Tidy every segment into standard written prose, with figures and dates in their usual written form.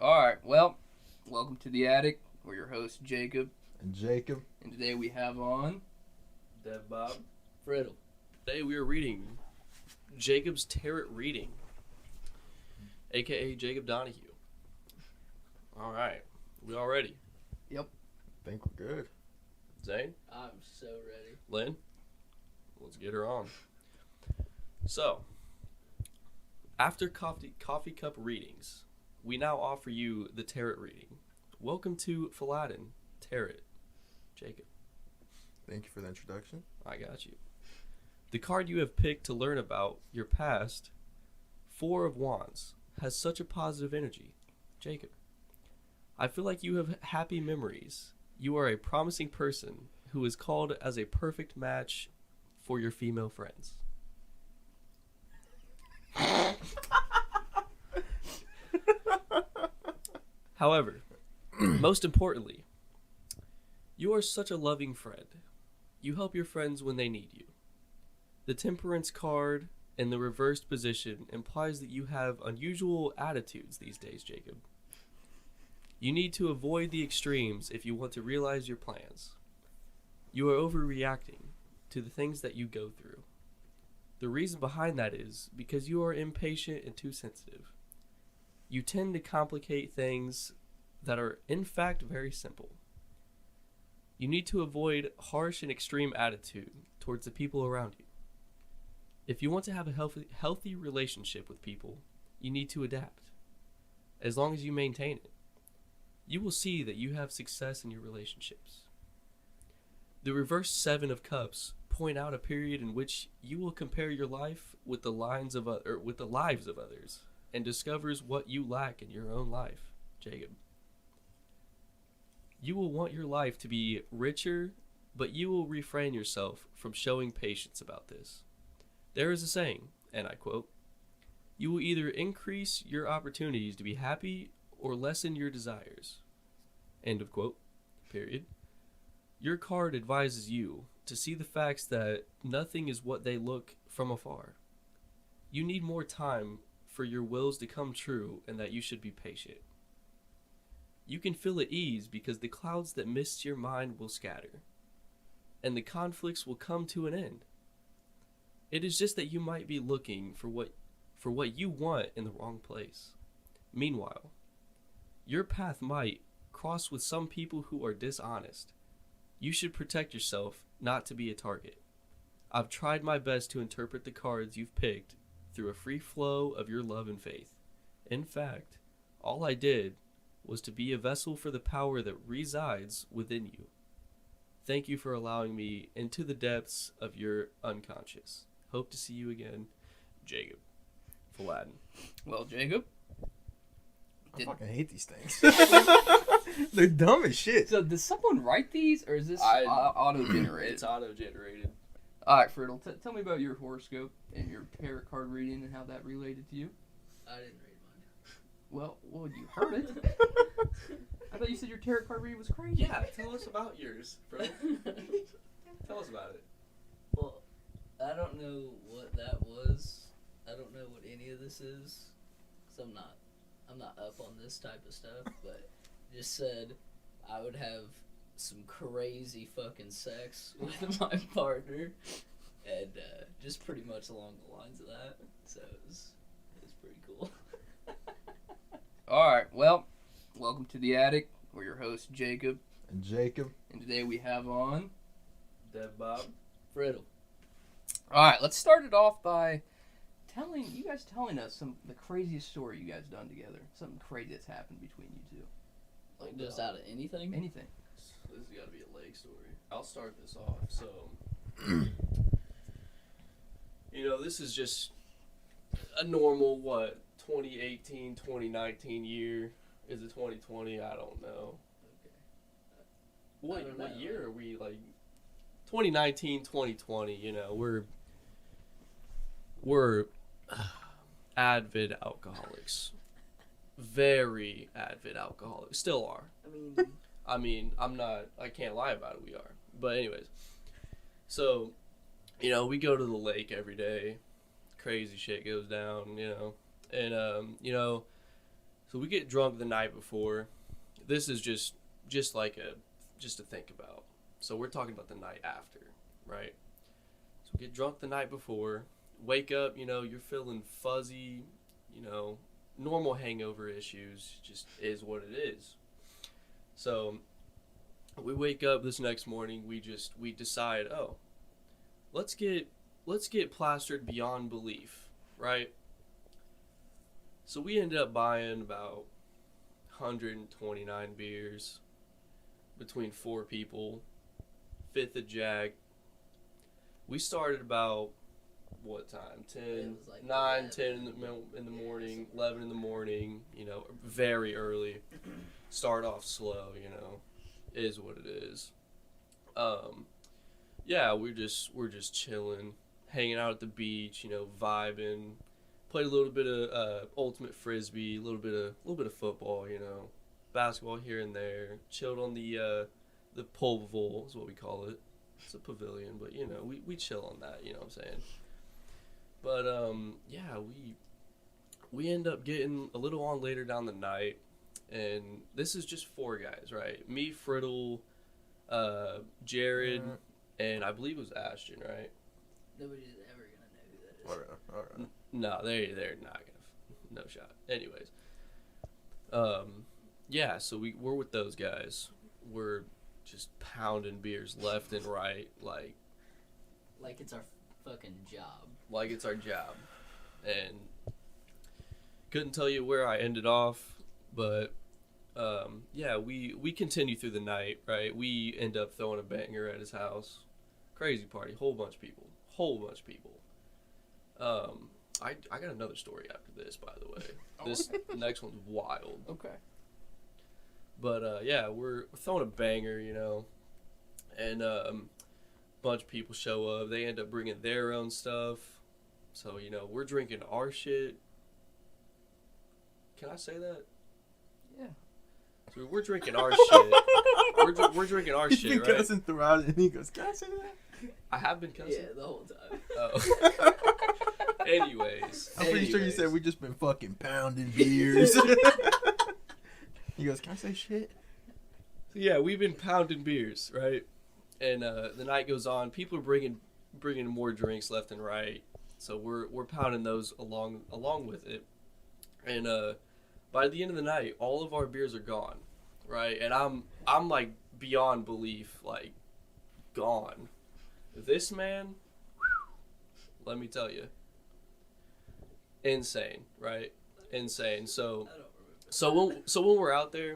Alright, well, welcome to the attic. We're your hosts, Jacob. And Jacob. And today we have on Dev Bob. Friddle. Today we are reading Jacob's Tarot Reading, aka Jacob Donahue. Alright, we all ready? Yep. I think we're good. Zane? I'm so ready. Lynn? Let's get her on. So, after coffee cup readings, we now offer you the tarot reading. Welcome to Faladin Tarot. Jacob. Thank you for the introduction. I got you. The card you have picked to learn about your past, Four of Wands, has such a positive energy. Jacob. I feel like you have happy memories. You are a promising person who is called as a perfect match for your female friends. However, most importantly, you are such a loving friend. You help your friends when they need you. The Temperance card in the reversed position implies that you have unusual attitudes these days, Jacob. You need to avoid the extremes if you want to realize your plans. You are overreacting to the things that you go through. The reason behind that is because you are impatient and too sensitive. You tend to complicate things that are in fact very simple. You need to avoid harsh and extreme attitude towards the people around you. If you want to have a healthy relationship with people, you need to adapt. As long as you maintain it, you will see that you have success in your relationships. The reverse Seven of Cups point out a period in which you will compare your life with the lives of others and discovers what you lack in your own life, Jacob. You will want your life to be richer, but you will refrain yourself from showing patience about this. There is a saying, and I quote, "You will either increase your opportunities to be happy or lessen your desires." End of quote. Period. Your card advises you to see the facts that nothing is what they look from afar. You need more time for your wills to come true and that you should be patient. You can feel at ease because the clouds that mist your mind will scatter, and the conflicts will come to an end. It is just that you might be looking for what you want in the wrong place. Meanwhile, your path might cross with some people who are dishonest. You should protect yourself, not to be a target. I've tried my best to interpret the cards you've picked through a free flow of your love and faith. In fact, all I did was to be a vessel for the power that resides within you. Thank you for allowing me into the depths of your unconscious. Hope to see you again, Jacob. Faladin. Well, Jacob. I fucking hate these things. They're dumb as shit. So, did someone write these, or is this auto-generated? It's auto-generated. Alright, Friddle, tell me about your horoscope and your tarot card reading and how that related to you. I didn't read mine. Well, you heard it. I thought you said your tarot card reading was crazy. Yeah, tell us about yours, bro. Tell us about it. Well, I don't know what that was. I don't know what any of this is. Cause I'm not up on this type of stuff, but just said I would have some crazy fucking sex with my partner, and just pretty much along the lines of that. So it was pretty cool. Alright, well, welcome to the attic. We're your hosts, Jacob. And Jacob. And today we have on Dev Bob. Friddle. Alright, let's start it off by telling us the craziest story you guys done together. Something crazy that's happened between you two. Like just out of anything? Anything. This has got to be a leg story. I'll start this off. So, this is just a normal, 2018, 2019 year. Is it 2020? I don't know. Okay. What year are we, 2019, 2020, we're avid alcoholics. Very avid alcoholics. Still are. I can't lie about it, we are. But anyways, so, we go to the lake every day. Crazy shit goes down, and, So we get drunk the night before. This is just to think about. So we're talking about the night after, right? So we get drunk the night before, wake up, you're feeling fuzzy, normal hangover issues, just is what it is. So we wake up this next morning, we decide, let's get plastered beyond belief, right? So we ended up buying about 129 beers between 4 people, 5th of Jack. We started about, what time? 10, like 9, 11. 10 in the morning, 11 in the morning, very early. Start off slow, is what it is. Yeah, we're just chilling, hanging out at the beach, vibing. Played a little bit of ultimate frisbee, a little bit of football, basketball here and there. Chilled on the pole is what we call it. It's a pavilion, but we chill on that. You know what I'm saying? But yeah, we end up getting a little on later down the night, and this is just 4 guys, right? Me, Friddle, Jared, and I believe it was Ashton, right? Nobody's ever gonna know who that is. All right. No, they're not gonna. No shot. Anyways, yeah. So we're with those guys. We're just pounding beers left and right, like it's our fucking job. Like it's our job. And couldn't tell you where I ended off, but yeah, we continue through the night, right? We end up throwing a banger at his house. Crazy party, whole bunch of people. I got another story after this, by the way. This next one's wild. Okay. But yeah, we're throwing a banger, and bunch of people show up. They end up bringing their own stuff. So, we're drinking our shit. Can I say that? Yeah. So we're drinking our shit. We're drinking our He's shit, been right? cussing throughout it, and he goes, "Can I say that?" I have been cussing. Yeah, the whole time. Oh. Anyways. I'm pretty sure you said we just been fucking pounding beers. He goes, "Can I say shit?" So yeah, we've been pounding beers, right? And the night goes on. People are bringing more drinks left and right. So we're pounding those along with it. And by the end of the night, all of our beers are gone, right? And I'm like beyond belief, like gone. This man, let me tell you, insane, right? Insane. So I don't remember. so when we're out there,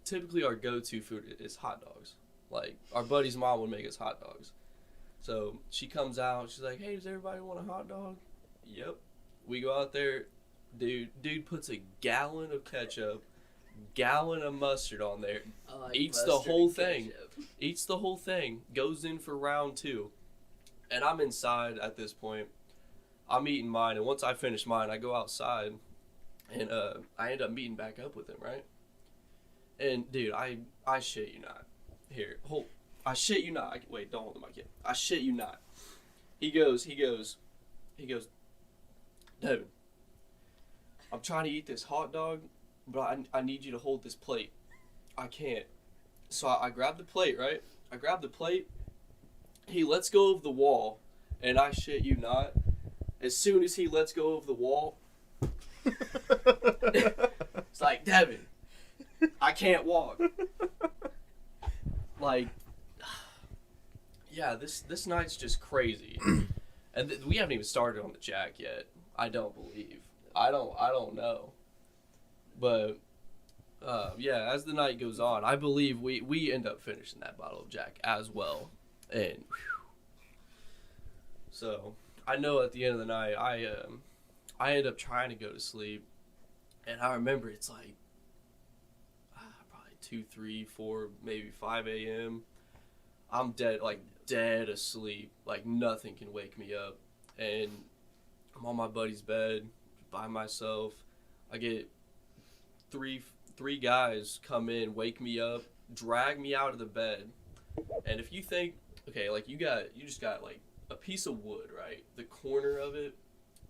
typically our go-to food is hot dogs. Like our buddy's mom would make us hot dogs. So she comes out, she's like, "Hey, does everybody want a hot dog?" Yep. We go out there, dude puts a gallon of ketchup, gallon of mustard on there, I like eats the mustard whole and thing. ketchup. Eats the whole thing, goes in for round 2. And I'm inside at this point. I'm eating mine, and once I finish mine, I go outside, and I end up meeting back up with him, right? And dude, I shit you not. Here, hold. I shit you not. Wait, don't hold the mic yet. I shit you not. He goes, "Devin, I'm trying to eat this hot dog, but I need you to hold this plate. I can't." So I grab the plate, right? I grab the plate. He lets go of the wall, and I shit you not. As soon as he lets go of the wall, it's like, "Devin, I can't walk." Like, yeah, this night's just crazy, and we haven't even started on the Jack yet. I don't believe. I don't know, but yeah, as the night goes on, I believe we end up finishing that bottle of Jack as well, and so I know at the end of the night, I end up trying to go to sleep, and I remember it's like probably 2, 3, 4, maybe 5 a.m. I'm dead asleep, like nothing can wake me up, and I'm on my buddy's bed by myself. I get three guys come in, wake me up, drag me out of the bed, and if you think, okay, like you just got like a piece of wood, right? The corner of it,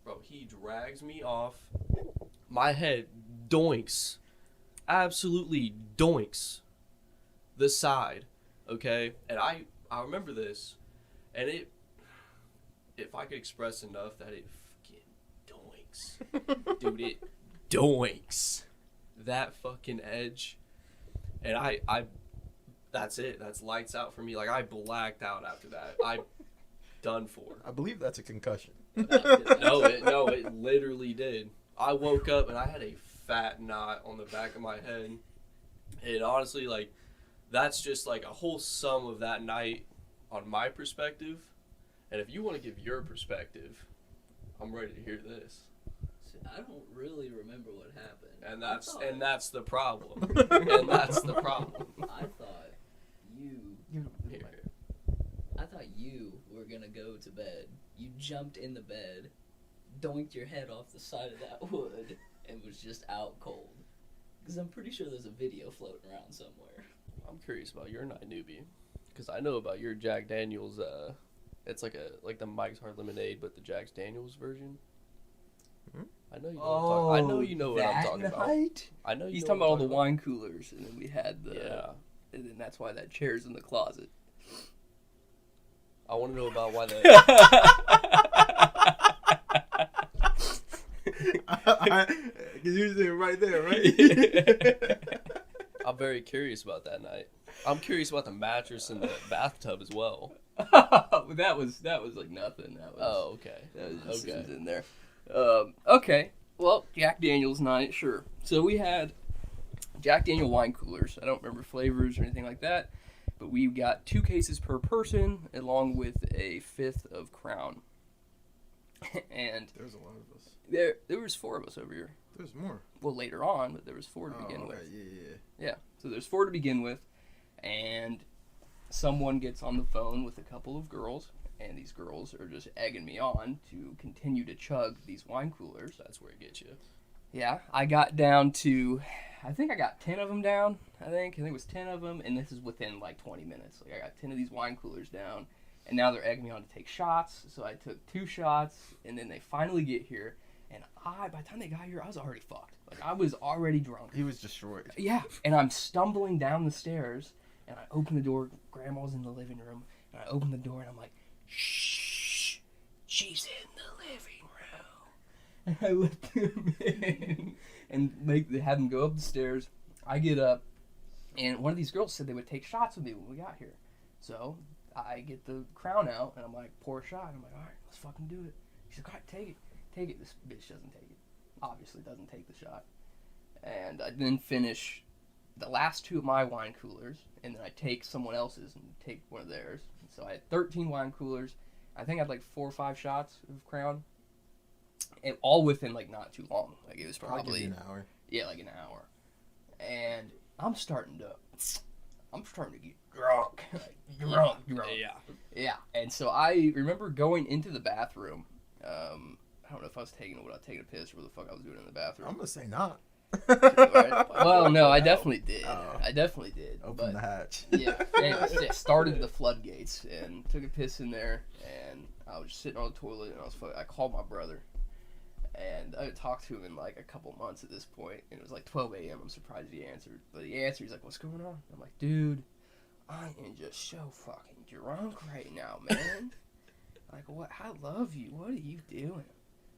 bro, he drags me off. My head doinks, absolutely doinks the side, okay? And I remember this, and if I could express enough that it fucking doinks. Dude, it doinks. That fucking edge. And I that's it. That's lights out for me. Like, I blacked out after that. I done for. I believe that's a concussion. No, it literally did. I woke up and I had a fat knot on the back of my head. And honestly, like, that's just like a whole sum of that night on my perspective. And if you want to give your perspective, I'm ready to hear this. See, I don't really remember what happened. And that's the problem. And that's the problem. I thought you were gonna go to bed. You jumped in the bed, doinked your head off the side of that wood, and was just out cold. Because I'm pretty sure there's a video floating around somewhere. I'm curious about your night, Newby, because I know about your Jack Daniels. It's like the Mike's Hard Lemonade, but the Jack Daniels version. I know you know. I know you know what I'm talking about. I know He's talking about all the wine coolers, and then we had the. Yeah. And then that's why that chair's in the closet. I want to know about why the. Because you're sitting right there, right? I'm very curious about that night. I'm curious about the mattress in the bathtub as well. that was like nothing. That was. Oh, okay. That was just Okay. was in there. Okay. Well, Jack Daniel's night, sure. So we had Jack Daniel wine coolers. I don't remember flavors or anything like that, but we got 2 cases per person, along with a 5th of Crown. And There's a lot of us. there was 4 of us over here. There's more. Well, later on, but there was 4 to begin with. Yeah. So there's 4 to begin with, and someone gets on the phone with a couple of girls, and these girls are just egging me on to continue to chug these wine coolers. That's where it gets you. Yeah, I got down to, I think I got 10 of them down. I think it was 10 of them, and this is within like 20 minutes. Like, I got 10 of these wine coolers down, and now they're egging me on to take shots. So I took 2 shots, and then they finally get here, and by the time they got here, I was already fucked. Like, I was already drunk. He was destroyed. Yeah, and I'm stumbling down the stairs, and I open the door. Grandma's in the living room, and I open the door, and I'm like, shh, she's in the living room. And I let them in and have them go up the stairs. I get up, and one of these girls said they would take shots with me when we got here. So I get the Crown out, and I'm like, pour a shot. I'm like, all right, let's fucking do it. She's like, all right, take it. Take it. This bitch doesn't take it. Obviously doesn't take the shot. And I then finish the last 2 of my wine coolers, and then I take someone else's and take one of theirs. So I had 13 wine coolers. I think I had like 4 or 5 shots of Crown. And all within like not too long. Like, it was probably an hour. Yeah, like an hour. And I'm starting to get drunk. Like, drunk. Yeah. Yeah. And so I remember going into the bathroom. I don't know if I was taking a piss or what the fuck I was doing in the bathroom. I'm going to say not. Right? Well, no, I definitely did. Oh. I definitely did. Open the hatch. Yeah, it started the floodgates and took a piss in there, and I was just sitting on the toilet, and I called my brother, and I talked to him in like a couple months at this point, and it was like 12 a.m. I'm surprised he answered, but he answered. He's like, "What's going on?" I'm like, "Dude, I am just so fucking drunk right now, man. Like, what? I love you. What are you doing?"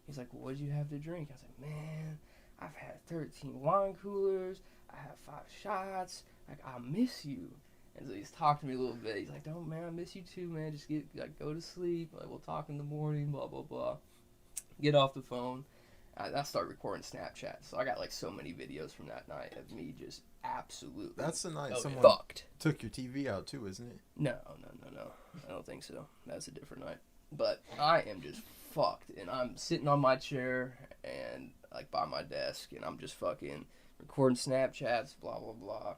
He's like, "Well, what did you have to drink?" I was like, "Man, I've had 13 wine coolers. I have 5 shots. Like, I miss you." And so he's talking to me a little bit. He's like, "No, man, I miss you too, man. Just go to sleep. Like, we'll talk in the morning, blah, blah, blah." Get off the phone. I start recording Snapchat. So I got like so many videos from that night of me just absolutely That's the night someone fucked. took your TV out too, isn't it? No. I don't think so. That's a different night. But I am just fucked, and I'm sitting on my chair and like by my desk, and I'm just fucking recording Snapchats, blah blah blah.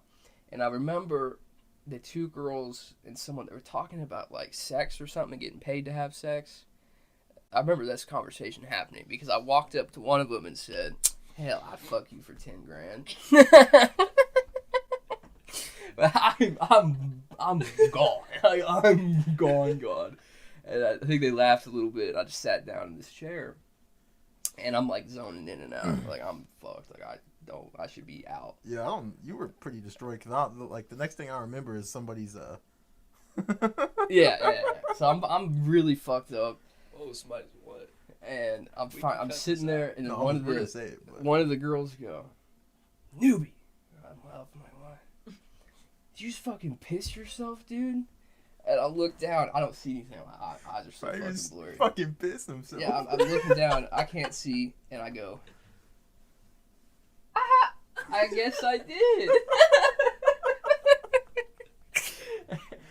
And I remember the 2 girls and someone that were talking about like sex or something, and getting paid to have sex. I remember this conversation happening because I walked up to one of them and said, "Hell, I'd fuck you for 10 grand." But I'm gone. I'm gone. And I think they laughed a little bit. I just sat down in this chair, and I'm like zoning in and out. Like, I'm fucked. Like, I don't. I should be out. Yeah, I don't. You were pretty destroyed. Cause like the next thing I remember is somebody's Yeah. So I'm really fucked up, Oh, somebody's what? and I'm We fine. can I'm cut sitting this there, and No, one we're gonna say it. But... of the girls go, Newby. I'm up. I'm like, what? Did you just fucking piss yourself, dude? And I look down. I don't see anything. My eyes are so Right, he fucking was blurry. fucking pissed himself. Yeah, I'm looking down. I can't see, and I go, ah, I guess I did.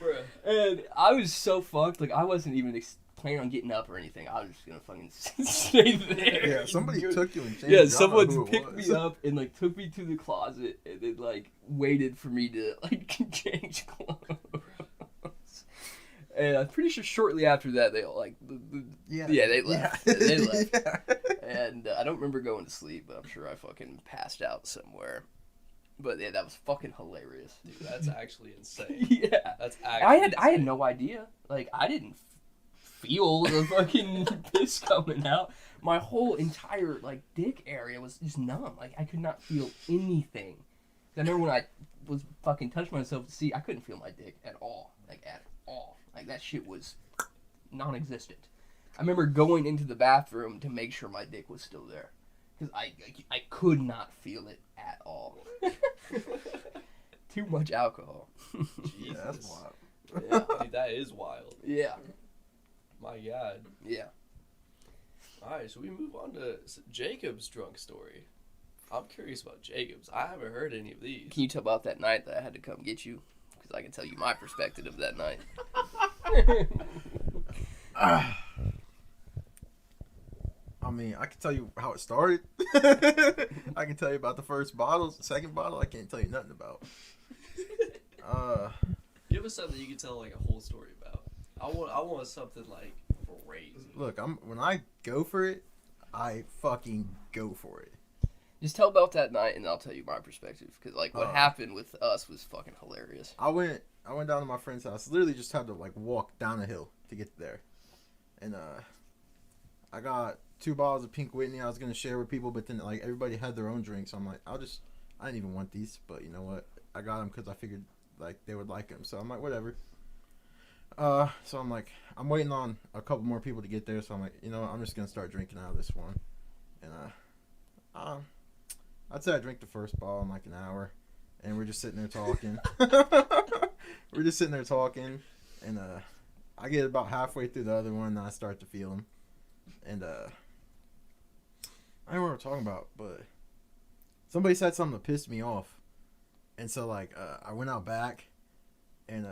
Bruh. And I was so fucked. Like, I wasn't even planning on getting up or anything. I was just gonna fucking stay there. Yeah, somebody took you and changed. Yeah, you. I don't know someone who it picked was. me up and like took me to the closet and then like waited for me to like change clothes. And I'm pretty sure shortly after that they all like Yeah, they left. They left. Yeah. And I don't remember going to sleep, but I'm sure I fucking passed out somewhere. But yeah, that was fucking hilarious. Dude, that's actually insane. Yeah, That's actually I had no idea. Like, I didn't feel the fucking piss coming out. My whole entire like dick area was just numb. Like, I could not feel anything. I remember when I was fucking touching myself to see, I couldn't feel my dick at all. Like, at all. Like, that shit was non-existent. I remember going into the bathroom to make sure my dick was still there. Because I could not feel it at all. Too much alcohol. Jesus. Yeah, that's wild. Yeah. Dude, that is wild. Yeah. My God. Yeah. All right, so we move on to Jacob's drunk story. I'm curious about Jacob's. I haven't heard any of these. Can you tell about that night that I had to come get you? Because I can tell you my perspective of that night. I mean, I can tell you how it started. I can tell you about the first bottle. The second bottle, I can't tell you nothing about. Give us something you can tell like a whole story about. I want something like crazy. Look, when I go for it, I fucking go for it. Just tell about that night, and I'll tell you my perspective. Because like what happened with us was fucking hilarious. I went down to my friend's house. Literally, just had to like walk down a hill to get there, and I got 2 bottles of Pink Whitney. I was gonna share with people, but then like everybody had their own drink, so I'm like, I didn't even want these, but you know what? I got them because I figured like they would like them. So I'm like, whatever. So I'm like, I'm waiting on a couple more people to get there. So I'm like, you know what? I'm just gonna start drinking out of this one, and I'd say I drank the first bottle in like an hour, and we're just sitting there talking. And I get about halfway through the other one, and I start to feel them. And I don't know what we're talking about, but somebody said something that pissed me off, and so like I went out back, and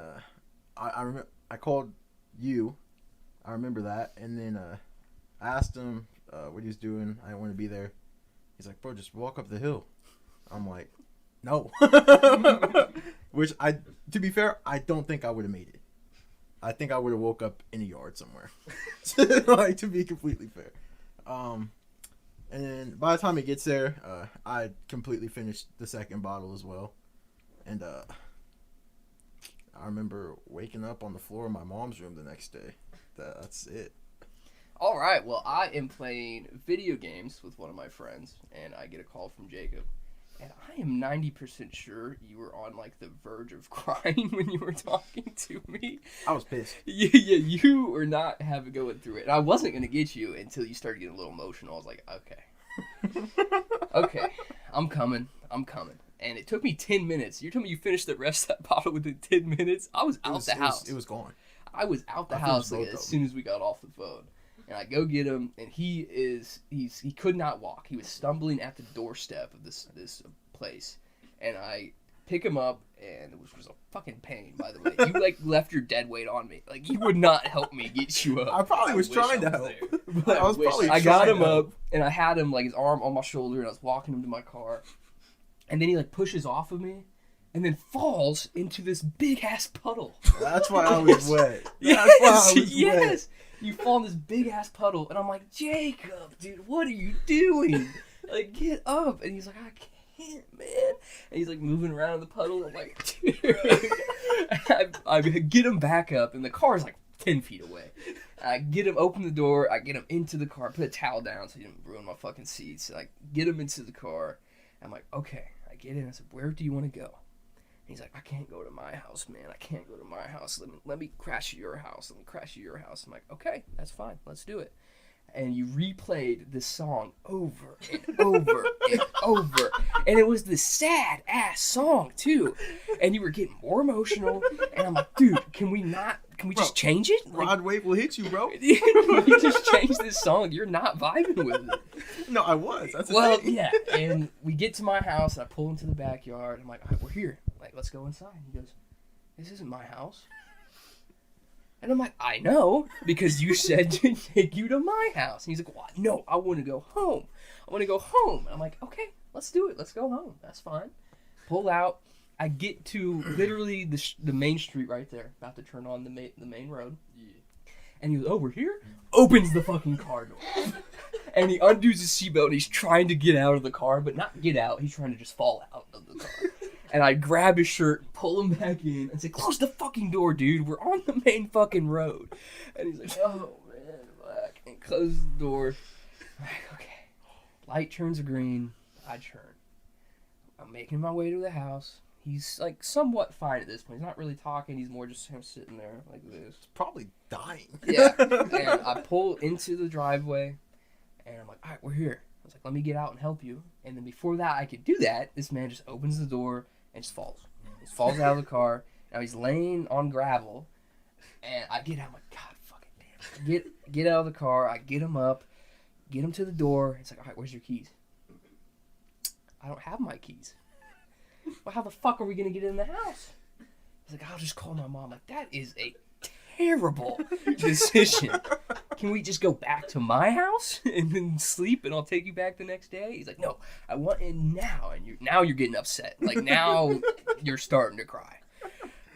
I remember I called you. I remember that, and then I asked him what he was doing. I didn't want to be there. He's like, bro, just walk up the hill. I'm like, no. Which to be fair, I don't think I would have made it. I think I would have woke up in a yard somewhere. Like, to be completely fair. And then by the time it gets there, I completely finished the second bottle as well. And I remember waking up on the floor of my mom's room the next day. That's it. All right, well, I am playing video games with one of my friends, and I get a call from Jacob. And I am 90% sure you were on, like, the verge of crying when you were talking to me. I was pissed. Yeah, you were not going through it. And I wasn't going to get you until you started getting a little emotional. I was like, okay, I'm coming. And it took me 10 minutes. You're telling me you finished the rest of that bottle within 10 minutes? I was out the house. It was gone. I was out the house like, as soon as we got off the phone. And I go get him, and he could not walk. He was stumbling at the doorstep of this place. And I pick him up, and it was a fucking pain, by the way. You, like, left your dead weight on me. Like, you would not help me get you up. I probably was trying to help. I got him up, and I had him, like, his arm on my shoulder, and I was walking him to my car. And then he, like, pushes off of me, and then falls into this big-ass puddle. That's why I was wet. Yes. You fall in this big-ass puddle, and I'm like, Jacob, dude, what are you doing? Like, get up. And he's like, I can't, man. And he's, like, moving around in the puddle. I'm like, dude. I get him back up, and the car's, like, 10 feet away. I get him, open the door. I get him into the car, put a towel down so he didn't ruin my fucking seats. I get him into the car. I'm like, okay. I get in. I said, where do you want to go? And he's like, I can't go to my house, man. I can't go to my house. Let me crash at your house. Let me crash at your house. I'm like, okay, that's fine. Let's do it. And you replayed this song over and over and over. And it was this sad ass song too. And you were getting more emotional. And I'm like, dude, can we just change it? Like, Rod Wave will hit you, bro. you just changed this song. You're not vibing with it. No, I was. That's the Well, thing. yeah. And we get to my house and I pull into the backyard. I'm like, all right, we're here. Like, let's go inside. He goes, this isn't my house. And I'm like, I know, because you said to take you to my house. And he's like, what? No, I want to go home. I want to go home. And I'm like, okay, let's do it. Let's go home. That's fine. Pull out. I get to literally the main street right there, about to turn on the main road. Yeah. And he goes, over here? Opens the fucking car door. And he undoes his seatbelt and he's trying to get out of the car, but not get out. He's trying to just fall out of the car. And I grab his shirt, pull him back in, and say, close the fucking door, dude. We're on the main fucking road. And he's like, oh, man, fuck. And closes the door. I'm like, okay. Light turns green. I turn. I'm making my way to the house. He's, like, somewhat fine at this point. He's not really talking. He's more just kind of sitting there like this. Probably dying. Yeah. And I pull into the driveway, and I'm like, all right, we're here. I was like, let me get out and help you. And then before that, I could do that, this man just opens the door and just falls. He just falls out of the car. Now he's laying on gravel, and I get out. I'm like, God fucking damn. Get out of the car. I get him up, get him to the door. It's like, all right, where's your keys? I don't have my keys. Well, how the fuck are we going to get in the house? He's like, I'll just call my mom. Like, that is a terrible decision. Can we just go back to my house and then sleep and I'll take you back the next day? He's like, no, I want in now. And you're getting upset. Like, now you're starting to cry.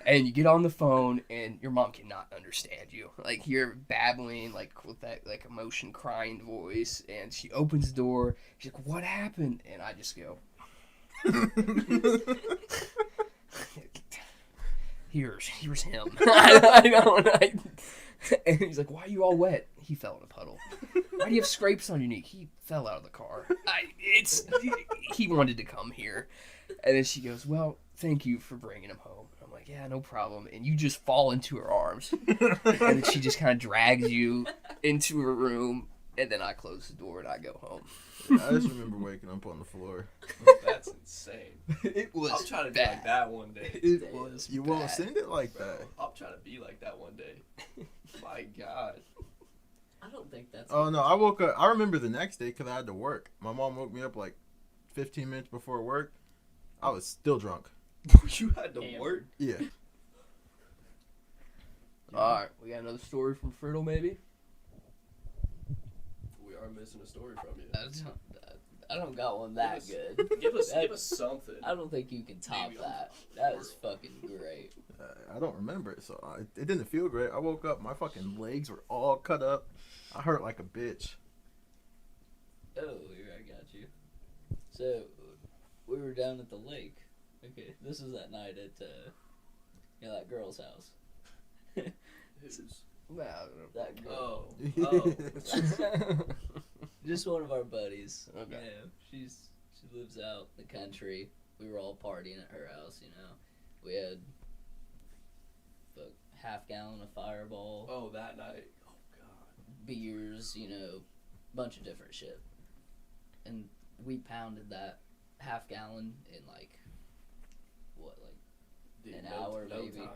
And you get on the phone and your mom cannot understand you. Like, you're babbling, like, with that, like, emotion crying voice. And she opens the door. She's like, what happened? And I just go, here's him. I don't. And he's like, why are you all wet? He fell in a puddle. Why do you have scrapes on your knee? He fell out of the car. He wanted to come here. And then she goes, well, thank you for bringing him home. I'm like, yeah, no problem. And you just fall into her arms. And then she just kind of drags you into her room. And then I close the door and I go home. Yeah, I just remember waking up on the floor. That's insane. It was I'll try to be bad. like that one day. It was You bad. won't send it like that. I'll try to be like that one day. My God. I don't think that's. Oh, no, I woke up. I remember the next day because I had to work. My mom woke me up like 15 minutes before work. I was still drunk. You had to Damn. work? Yeah. Alright, we got another story from Friddle, maybe? We are missing a story from you. I don't got one that good. Give us something. I don't think you can top Maybe that. That is fucking great. I don't remember it, so it didn't feel great. I woke up, my fucking legs were all cut up. I hurt like a bitch. Oh, here, I got you. So, we were down at the lake. Okay, this was that night at, that girl's house. Who's? Nah, I don't know. That girl. Oh. Just one of our buddies. Okay. She lives out in the country. We were all partying at her house, We had a half gallon of Fireball, Oh, that night. Oh, God. beers, bunch of different shit. And we pounded that half gallon in Dude, An no, hour, no maybe. Time.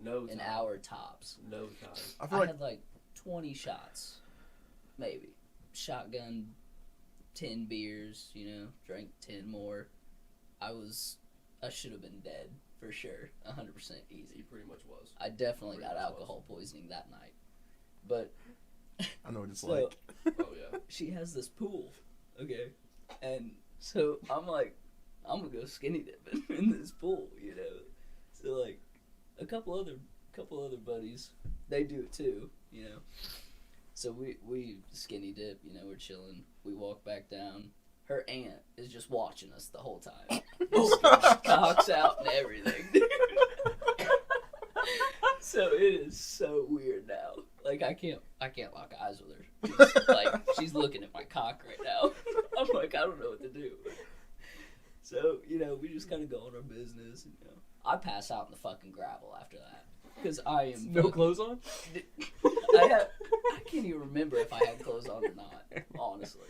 No time. an hour tops. No time. I feel I like had like 20 shots, maybe. Shotgun 10 beers, drank 10 more. I should have been dead for sure, 100% He easy. pretty much was. I definitely Pretty got much alcohol poisoning that night. But I know what it's So- like. Oh, yeah. she has this pool, okay? And so I'm like, I'm gonna go skinny dipping in this pool, So like, a couple other buddies, they do it too, So we skinny dip, we're chilling. We walk back down. Her aunt is just watching us the whole time. Cocks out and everything, dude. So it is so weird now. Like I can't lock eyes with her. Like she's looking at my cock right now. I'm like, I don't know what to do. So, you know, we just kind of go on our business. And, you know, I pass out in the fucking gravel after that. Because I am... No clothes on? I can't even remember if I had clothes on or not, honestly.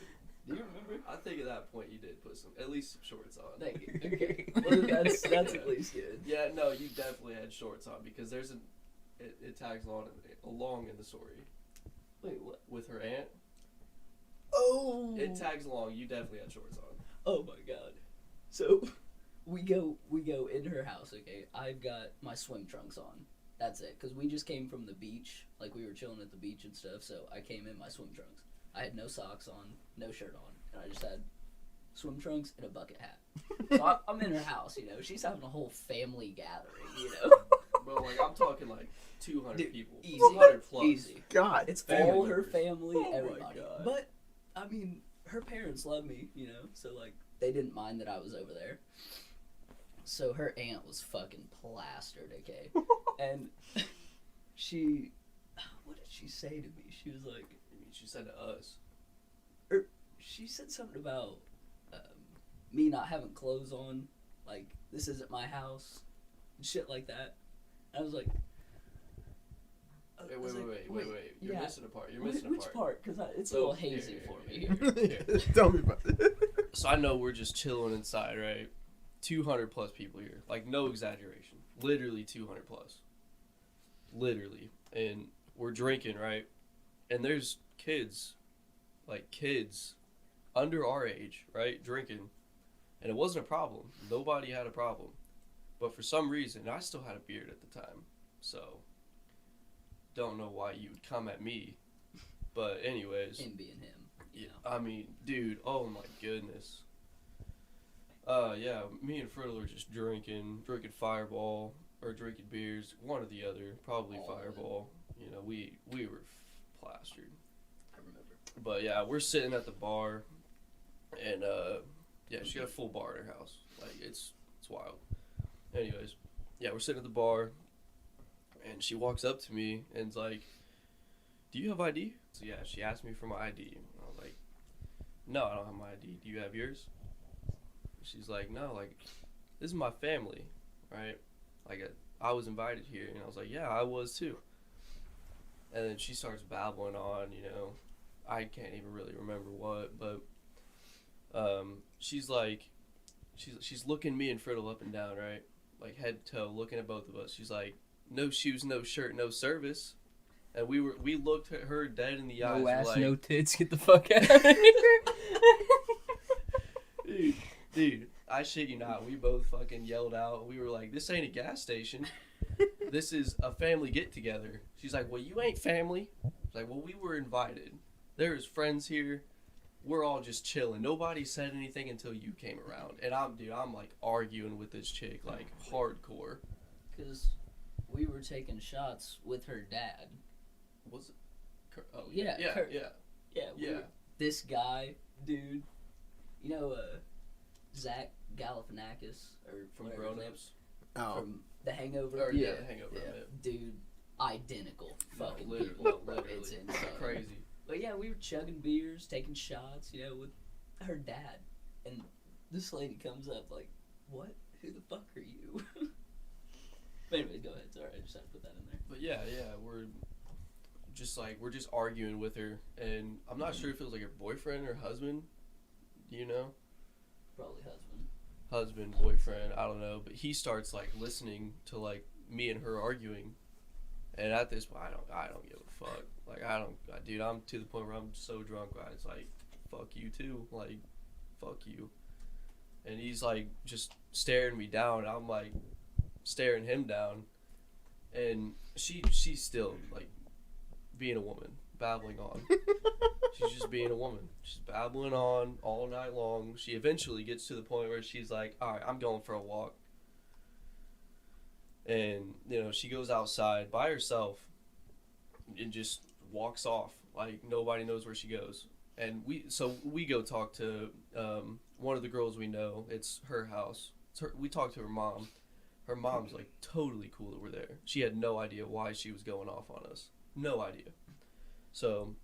Do you remember? I think at that point you did put at least some shorts on. Thank you. Okay. Well, that's at least good. Yeah, no, you definitely had shorts on because there's it tags along in the story. Wait, what? With her aunt. Oh! It tags along. You definitely had shorts on. Oh my god. So, we go in her house, okay? I've got my swim trunks on. That's it. Because we just came from the beach. Like, we were chilling at the beach and stuff, so I came in my swim trunks. I had no socks on, no shirt on, and I just had swim trunks and a bucket hat. So I'm in her house, you know. She's having a whole family gathering, you know. Bro, like, I'm talking like 200 Dude, people. easy. 200 plus. Easy. God. It's Family all her members. family, Oh my everybody. God. But, I mean, her parents love me, you know. So, like, they didn't mind that I was over there. So her aunt was fucking plastered, okay? And she... What did she say to me? She was like... I mean, she said to us. She said something about me not having clothes on, like, this isn't my house, and shit like that. And I was like... Wait. You're yeah. missing a part. You're missing a Which part. part? Because it's So, a little hazy here, for me here. here. Tell me about it. So I know we're just chilling inside, right? 200 plus people here. Like, no exaggeration. Literally 200 plus. Literally. And we're drinking, right? And there's kids, like kids under our age, right? Drinking. And it wasn't a problem. Nobody had a problem. But for some reason, I still had a beard at the time. So, don't know why you would come at me. But anyways. Him being him. You know. I mean, dude, oh my goodness. Yeah, me and Friddle are just drinking Fireball, or drinking beers, one or the other, probably All of it. Fireball. You know, we were plastered. I remember. But yeah, we're sitting at the bar, and yeah, she got a full bar in her house. Like, it's wild. Anyways, yeah, we're sitting at the bar, and she walks up to me and's like, "Do you have ID?" So yeah, she asked me for my ID. I was like, "No, I don't have my ID. Do you have yours?" She's like, "No, like, this is my family, right? Like, I was invited here." And I was like, "Yeah, I was too." And then she starts babbling on, you know, I can't even really remember what, but she's like, she's looking me and Friddle up and down, right? Like, head to toe, looking at both of us. She's like, "No shoes, no shirt, no service." And we looked at her dead in the eyes. No ass, like, no tits. Get the fuck out of here. Dude, I shit you not. We both fucking yelled out. We were like, "This ain't a gas station. This is a family get together." She's like, "Well, you ain't family." I was like, "Well, we were invited. There's friends here. We're all just chilling. Nobody said anything until you came around." And I'm like arguing with this chick, like, hardcore. Because we were taking shots with her dad. Was it? Oh, Yeah, yeah, Kurt. yeah. Yeah. Yeah. This guy, dude, you know, Zach Galifianakis, or From whatever Grown his name Ups. is, Oh. from The Hangover. Or, yeah, The Hangover. Yeah. Yeah. Dude, identical. Fucking literally, people. literally. It's insane. Crazy. But yeah, we were chugging beers, taking shots, you know, with her dad. And this lady comes up like, "What? Who the fuck are you?" But anyways, go ahead. Sorry, I just had to put that in there. But yeah, we're just arguing with her, and I'm not sure if it was like her boyfriend or husband. Do you know? Probably husband. Husband, boyfriend, I don't know. But he starts like listening to like me and her arguing, and at this point, I don't give a fuck. Like, dude, I'm to the point where I'm so drunk. It's like, fuck you too. Like, fuck you. And he's like just staring me down. I'm like staring him down, and she's still like being a woman, babbling on. She's just being a woman. She's babbling on all night long. She eventually gets to the point where she's like, "All right, I'm going for a walk." And, you know, she goes outside by herself and just walks off. Like, nobody knows where she goes. And we go talk to one of the girls we know. It's her house. We talked to her mom. Her mom's like totally cool that we're there. She had no idea why she was going off on us. No idea. So,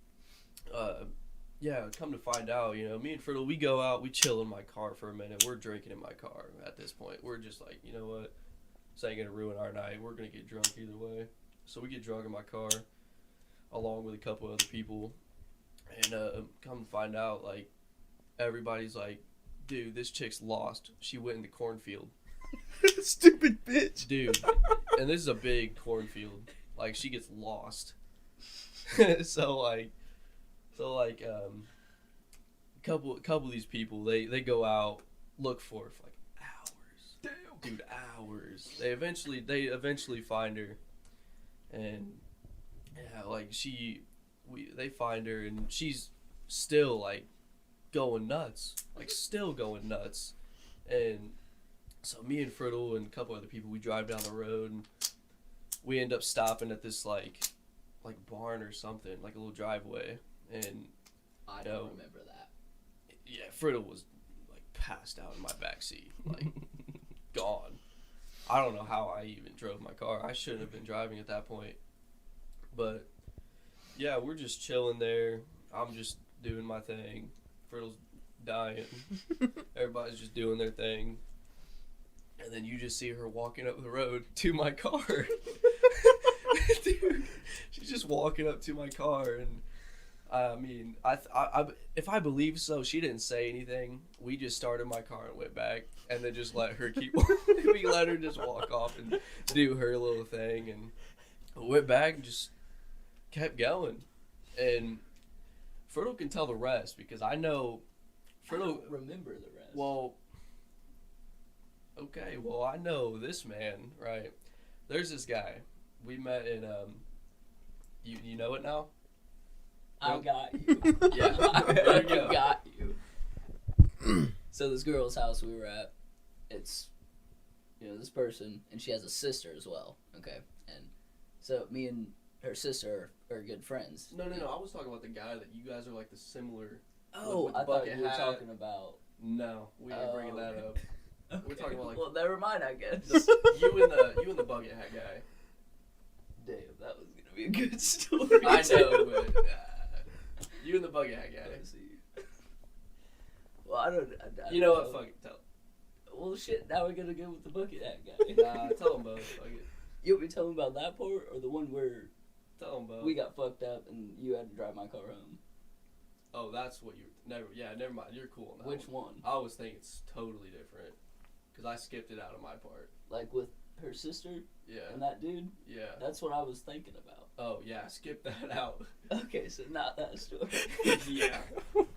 yeah, come to find out, you know, me and Friddle, we go out, we chill in my car for a minute. We're drinking in my car at this point. We're just like, you know what? This ain't going to ruin our night. We're going to get drunk either way. So we get drunk in my car along with a couple other people. And come to find out, like, everybody's like, dude, this chick's lost. She went in the cornfield. Stupid bitch. Dude. And this is a big cornfield. Like, she gets lost. So couple of these people, they go out, look for her for like hours. Damn. Dude, hours. They eventually find her, and yeah, like they find her, and she's still like going nuts, and so me and Friddle and a couple other people, we drive down the road, and we end up stopping at this like barn or something, like a little driveway, and I don't remember that. yeah, Friddle was like passed out in my backseat, like gone. I don't know how I even drove my car. I shouldn't have been driving at that point. But yeah, we're just chilling there. I'm just doing my thing. Friddle's dying. Everybody's just doing their thing. And then you just see her walking up the road to my car. Dude, she's just walking up to my car, and I mean, if I believe so, she didn't say anything. We just started my car and went back, and then just let her keep. We let her just walk off and do her little thing, and went back and just kept going. And Friddle can tell the rest because I know. I don't remember the rest. Well, okay. Well, I know this man, right? There's this guy we met in. You know it now. I got you. Yeah, I there you go. got you. So this girl's house we were at, it's, you know, this person, and she has a sister as well. Okay, and so me and her sister are good friends. No. I was talking about the guy that you guys are like the similar. Oh, with the I thought bucket you were hat. talking about. No, we ain't bringing that up. Okay. We're talking about like Well, never mind, I guess. you and the bucket hat guy. Damn, that was gonna be a good story. I know, but you and the bucket hat guy. Let's see. Well, I don't You know what? Fuck it. Tell. Well, shit. Now we're gonna go with the bucket hat guy. Nah, tell them both. Fuck it. You want me to tell him about that part, or the one where Tell them both. we got fucked up and you had to drive my car home? Oh, that's what you. Never mind. You're cool on that. Which one? I was thinking it's totally different because I skipped it out of my part. Like with her sister Yeah. and that dude? Yeah. That's what I was thinking about. Oh yeah, skip that out. Okay, so not that story. Yeah. What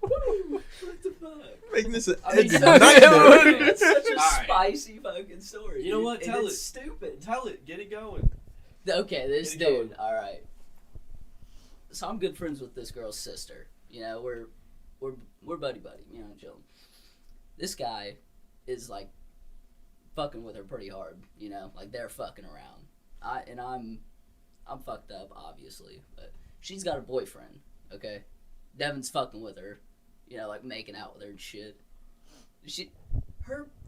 the fuck? Making this an I mean, edgy that's- nightmare. That's such a Alright. spicy fucking story. You know dude, what? and Tell it's it. stupid. Tell it. Get it going. Okay, this Get it dude. All right. So I'm good friends with this girl's sister. You know, we're buddy. You know, chilling. This guy is like fucking with her pretty hard. You know, like they're fucking around. I'm fucked up, obviously, but she's got a boyfriend. Okay, Devin's fucking with her. You know, like making out with her and shit.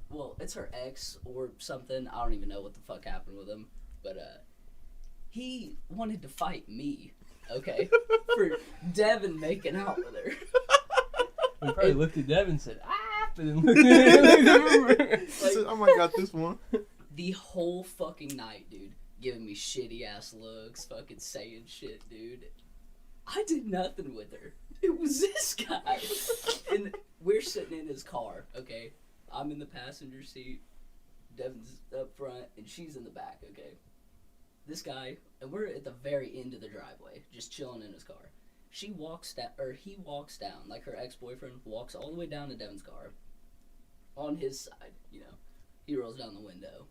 Well, it's her ex or something. I don't even know what the fuck happened with him, but he wanted to fight me, okay, for Devin making out with her. He probably looked at Devin and said, "Ah!" and then looked at him. He said, "Oh my god, this one." The whole fucking night, dude, giving me shitty ass looks, fucking saying shit, dude. I did nothing with her. It was this guy. And we're sitting in his car, okay? I'm in the passenger seat, Devin's up front, and she's in the back, okay? This guy, and we're at the very end of the driveway, just chilling in his car. He walks down, like her ex-boyfriend walks all the way down to Devin's car. On his side, you know. He rolls down the window.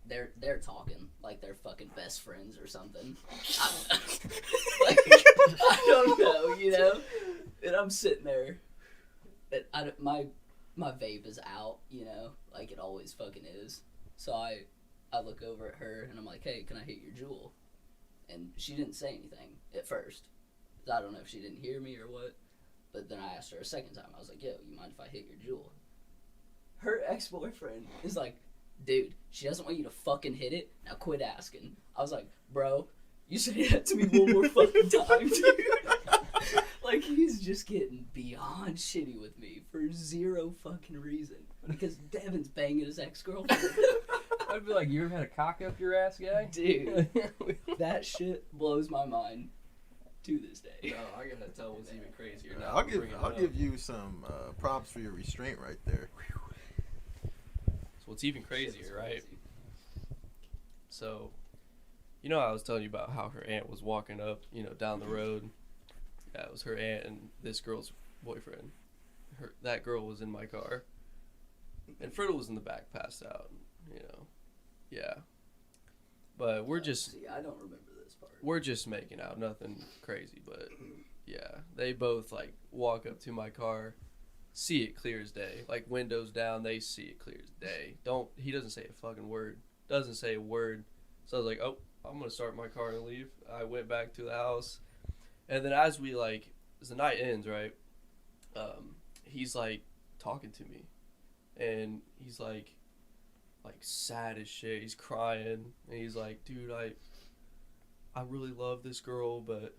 They're talking like they're fucking best friends or something. I don't know, you know. And I'm sitting there, and my vape is out, you know, like it always fucking is. So I look over at her and I'm like, "Hey, can I hit your jewel?" And she didn't say anything at first. I don't know if she didn't hear me or what. But then I asked her a second time. I was like, "Yo, you mind if I hit your jewel?" Her ex-boyfriend is like, "Dude, she doesn't want you to fucking hit it. Now quit asking." I was like, "Bro, you say that to me one more fucking time, dude." Like, he's just getting beyond shitty with me for zero fucking reason. Because Devin's banging his ex-girlfriend. I'd be like, you ever had a cock up your ass, guy? Dude, that shit blows my mind to this day. No, I gotta tell what's even crazier. Now I'll give you some props for your restraint right there. So what's even crazier, right? So, you know, I was telling you about how her aunt was walking up, down the road. Yeah, it was her aunt and this girl's boyfriend. That girl was in my car, and Friddle was in the back, passed out. Yeah. But we're just. See, I don't remember this part. We're just making out, nothing crazy, but yeah, they both like walk up to my car, see it clear as day, like windows down, they see it clear as day. He doesn't say a fucking word, doesn't say a word. So I was like, oh, I'm gonna start my car and leave. I went back to the house, and then as the night ends, right, he's like talking to me, and he's like sad as shit. He's crying, and he's like, dude, I really love this girl, but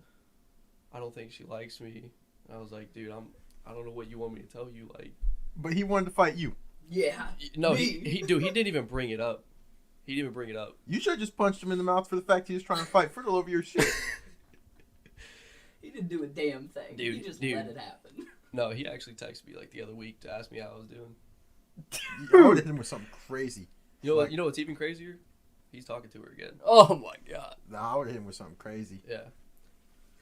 I don't think she likes me. And I was like, dude, I don't know what you want me to tell you. Like, but he wanted to fight you. Yeah. No, he didn't even bring it up. He didn't even bring it up. You should have just punched him in the mouth for the fact he was trying to fight Friddle over your shit. He didn't do a damn thing. Dude, he just let it happen. No, he actually texted me like the other week to ask me how I was doing. I would have hit him with something crazy. You know what's even crazier? He's talking to her again. Oh my god. Nah, I would have hit him with something crazy. Yeah.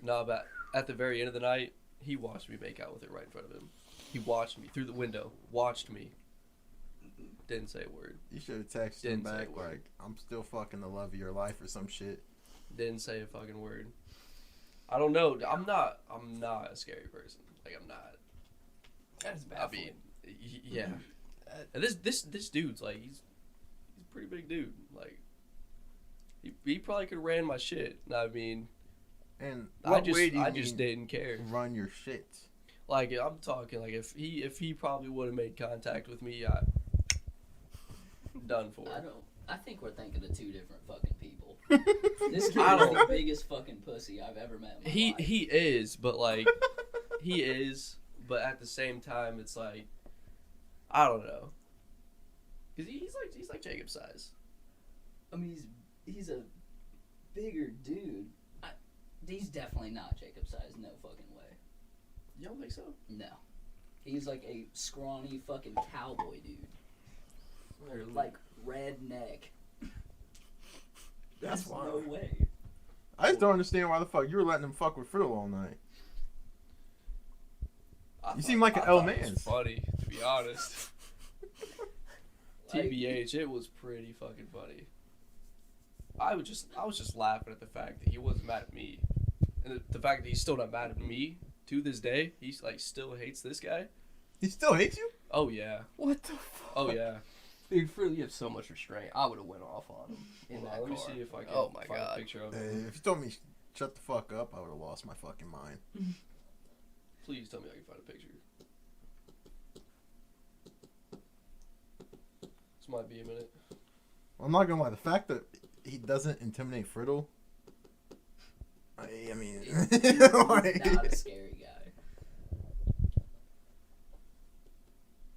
No, but at the very end of the night, he watched me make out with her right in front of him. He watched me through the window. Watched me. Didn't say a word. You should have texted him back like, I'm still fucking the love of your life or some shit. Didn't say a fucking word. I don't know. I'm not a scary person. Like, I'm not. That's baffling. I mean, yeah. And this dude's like, he's a pretty big dude. Like, he probably could have ran my shit. I mean, and I just didn't care. Run your shit. Like, I'm talking like if he probably would have made contact with me, done for. I think we're thinking of two different fucking people. This kid is the biggest fucking pussy I've ever met in my life. He is, but like he is, but at the same time, it's like I don't know, because he's like Jacob's size. I mean, he's a bigger dude. He's definitely not Jacob's size. No fucking way. You don't think so? No. He's like a scrawny fucking cowboy dude. Really? Like redneck. That's There's wild. no way. I just don't understand why the fuck you were letting him fuck with Friddle all night. You seem like an L man. It was funny, to be honest. TBH, it was pretty fucking funny. I was just laughing at the fact that he wasn't mad at me, and the fact that he's still not mad at me to this day. He's like still hates this guy. He still hates you? Oh yeah. What the fuck? Oh yeah. Dude, Friddle, you have so much restraint. I would have went off on him in that Let me car. see if I can Oh my find god. a picture of Hey, him. if you told me shut the fuck up, I would have lost my fucking mind. Please tell me I can find a picture. This might be a minute. I'm not gonna lie, the fact that he doesn't intimidate Friddle, I mean, He's like, not a scary guy.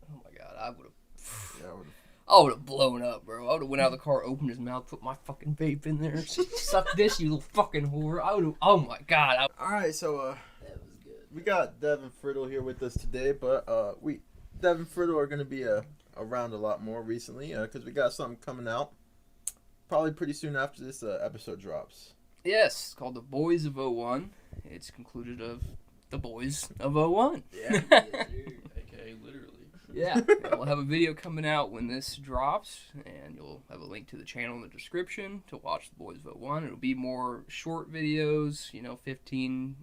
Oh my god, I would have. yeah, I would have blown up, bro. I would have went out of the car, opened his mouth, put my fucking vape in there, suck this, you little fucking whore. I would have. Oh my god. all right, so That was good. we got Dev and Friddle here with us today, but Dev and Friddle are gonna be around a lot more recently because we got something coming out probably pretty soon after this episode drops. Yes, it's called The Boys of 01. It's concluded of The Boys of 01. Yeah. Yes, sir. AKA literally. Yeah. And we'll have a video coming out when this drops, and you'll have a link to the channel in the description to watch The Boys of 01. It'll be more short videos, 15,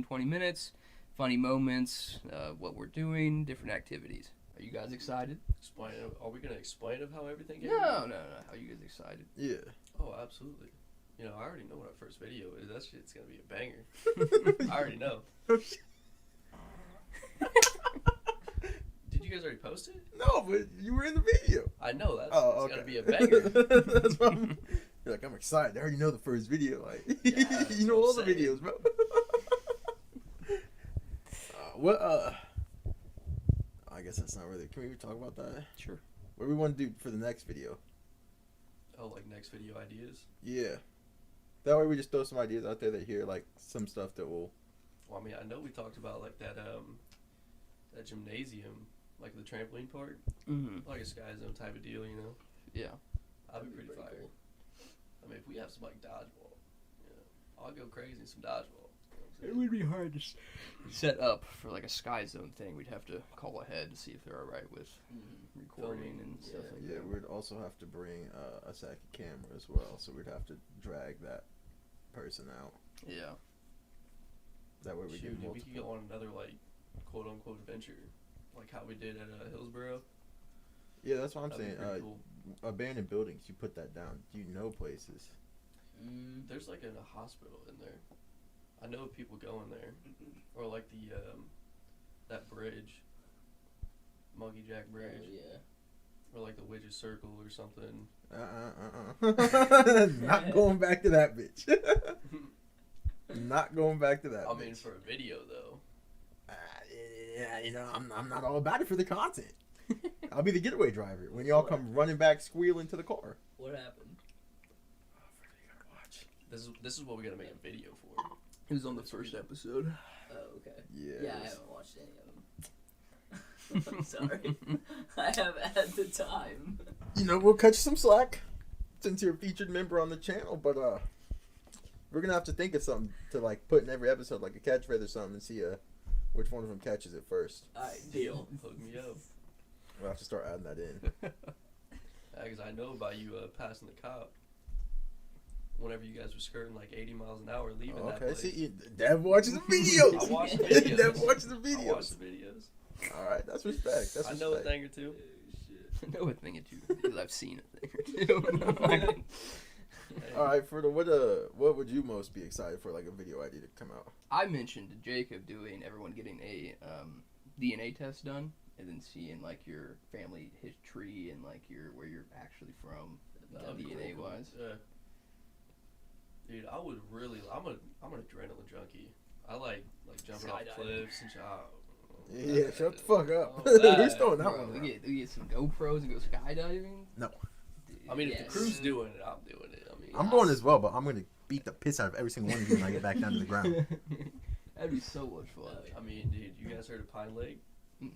20 minutes, funny moments, what we're doing, different activities. Are you guys excited? Are we gonna explain of how everything came? No. Are you guys excited? Yeah. Oh, absolutely. I already know what our first video is. That shit's gonna be a banger. I already know. Did you guys already post it? No, but you were in the video. I know that's Oh, it's okay. gonna be a banger. That's why you're like, I'm excited. I already know the first video. Like, Yeah, that's you know what all I'm the saying. videos, bro. What? I guess that's not really. Can we talk about that? Sure. What do we want to do for the next video? Oh, like next video ideas? Yeah. That way we just throw some ideas out there that hear like some stuff that will. Well, I mean, I know we talked about like that gymnasium, like the trampoline park, Mm-hmm. like a Sky Zone type of deal, you know? Yeah. That'd be pretty fire. cool. I mean, if we have some like dodgeball, I'll go crazy in some dodgeball. It would be hard to set up for like a Sky Zone thing. We'd have to call ahead to see if they're all right with recording and stuff like Yeah, that. we'd also have to bring a second camera as well, so we'd have to drag that person out. Yeah. That way we Shoot, get we could multiple. go on another like quote unquote adventure, like how we did at Hillsborough. Yeah, that's what I'm That'd be saying. pretty cool. Abandoned buildings, you put that down. You know places. There's like a hospital in there. I know people go in there, or like the that bridge, Monkey Jack Bridge, Oh, yeah. or like the Witch's Circle or something. Not going back to that bitch. Not going back to that. I mean, bitch. for a video though. Yeah, you know, I'm not all about it for the content. I'll be the getaway driver when y'all come running back squealing to the car. What happened? This is what we gotta make a video for. It was on the first episode. Oh, okay. Yeah. Yeah, I haven't watched any of them. I'm sorry. I haven't had the time. You know, we'll cut you some slack since you're a featured member on the channel, but we're gonna have to think of something to like put in every episode, like a catchphrase or something, and see which one of them catches it first. Alright, deal. Hook me up. We'll have to start adding that in. Because I know about you passing the cop. Whenever you guys were skirting like 80 miles an hour leaving that Okay, place. see, Dev watches the videos. I watch the videos. Dev watches the I videos. watch the videos. All right, that's respect. That's I respect. know a thing or two. I know a thing or two because I've seen a thing or two. All right, Friddle, what would you most be excited for, like a video idea to come out? I mentioned to Jacob doing everyone getting a DNA test done and then seeing like your family history and like where you're actually from That'd be DNA cool. wise. Yeah. Dude, I would really. I'm an adrenaline junkie. I like jumping off Skydiving. cliffs and Yeah, shut the fuck up. Oh, that. Who's throwing that Bro, one? we around? get some GoPros and go skydiving. No, Dude, I mean, if Yes. the crew's doing it, I'm doing it. I mean, I'm going as well, but I'm gonna beat the piss out of every single one of you when I get back down to the ground. That'd be so much fun. I mean, dude, you guys heard of Pine Lake? Mm-mm.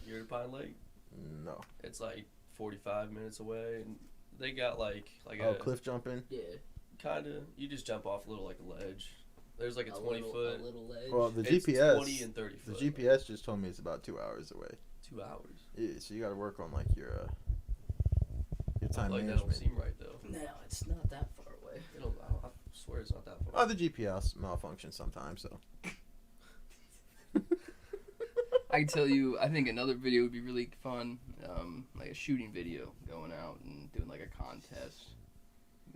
You heard of Pine Lake? No. It's like 45 minutes away, and they got like Oh, a cliff jumping. Yeah. kind of. You just jump off a little like a ledge. There's like a 20 foot. A little ledge. Well, the It's GPS. 20 and 30 The foot. GPS just told me it's about 2 hours away. 2 hours. Yeah, so you got to work on like your time Like that don't management. seem right though. No, it's not that far away. I swear it's not that far. Oh, the GPS malfunctions sometimes, so. I can tell you, I think another video would be really fun, like a shooting video, going out and doing like a contest,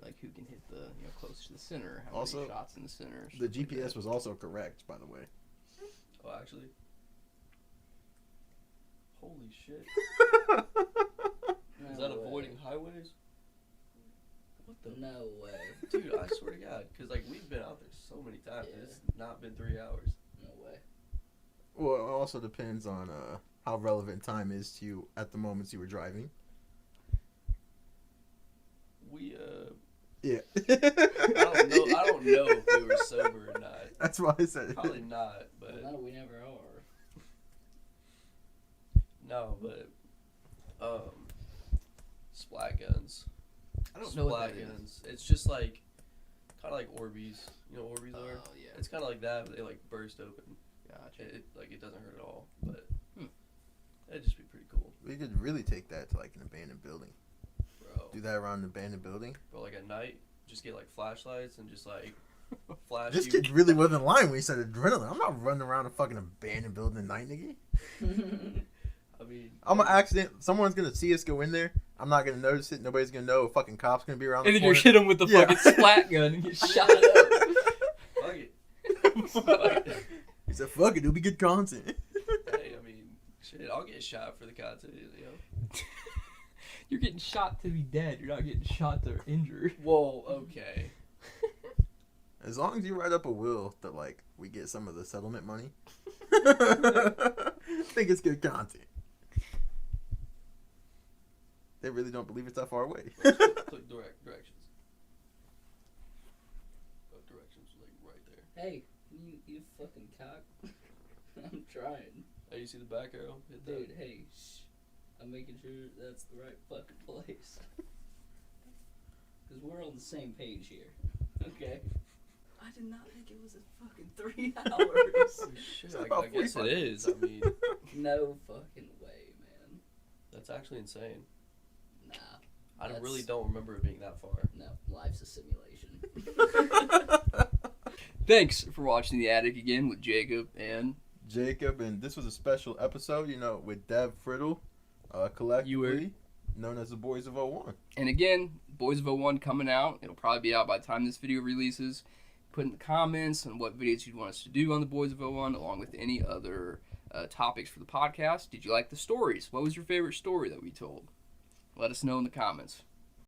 like who can hit the closest to the center, how Also, many shots in the center. The stuff like GPS that. was also correct, by the way. Oh, actually. Holy shit. Is that No way. avoiding highways? What the? No way. Dude, I swear to God, because like we've been out there so many times, and it's not been 3 hours. No way. Well, it also depends on how relevant time is to you at the moments you were driving. We Yeah. I don't know if we were sober or not. That's why I said it. Probably not, but No, we never are. no, but splat guns. I don't know what Splat that is. guns. It's just like kind of like Orbeez. You know what Orbeez are? Oh yeah, It's kind of like that, but they like burst open. gotcha. It doesn't hurt at all, but Hmm. it'd just be pretty cool, We could really take that to like an abandoned building. bro. Do that around an abandoned building. Bro, like at night, just get like flashlights and just like flash This you. kid really wasn't lying when he said adrenaline. I'm not running around a fucking abandoned building at night, nigga. I mean, I'm an accident. Someone's gonna see us go in there. I'm not gonna notice it. Nobody's gonna know. A fucking cop's gonna be around And the then you corner. hit him with the Yeah. fucking splat gun and get shot up. fuck it. Fuck it. He said, "Fuck it, it'll be good content." Hey, I mean, shit, I'll get shot for the content, you know. You're getting shot to be dead. You're not getting shot to injure. Whoa, okay. As long as you write up a will that, like, we get some of the settlement money, I think it's good content. They really don't believe it's that far away. Click directions. Directions, like, right there. Hey, you fucking cock. I'm trying. Oh, you see the back arrow? Hit that. Dude, hey, shh. I'm making sure that's the right fucking place. Because we're on the same page here. Okay? I did not think it was a fucking 3 hours. Shit, I guess it is. I mean, No fucking way, man. that's actually insane. Nah. I That's- really don't remember it being that far. No, life's a simulation. Thanks for watching The Attic again with Jacob and Jacob, and this was a special episode, you know, with Dev Friddle, collectively known as the Boys of 01. And again, Boys of 01 coming out. It'll probably be out by the time this video releases. Put in the comments on what videos you'd want us to do on the Boys of 01, along with any other topics for the podcast. Did you like the stories? What was your favorite story that we told? Let us know in the comments.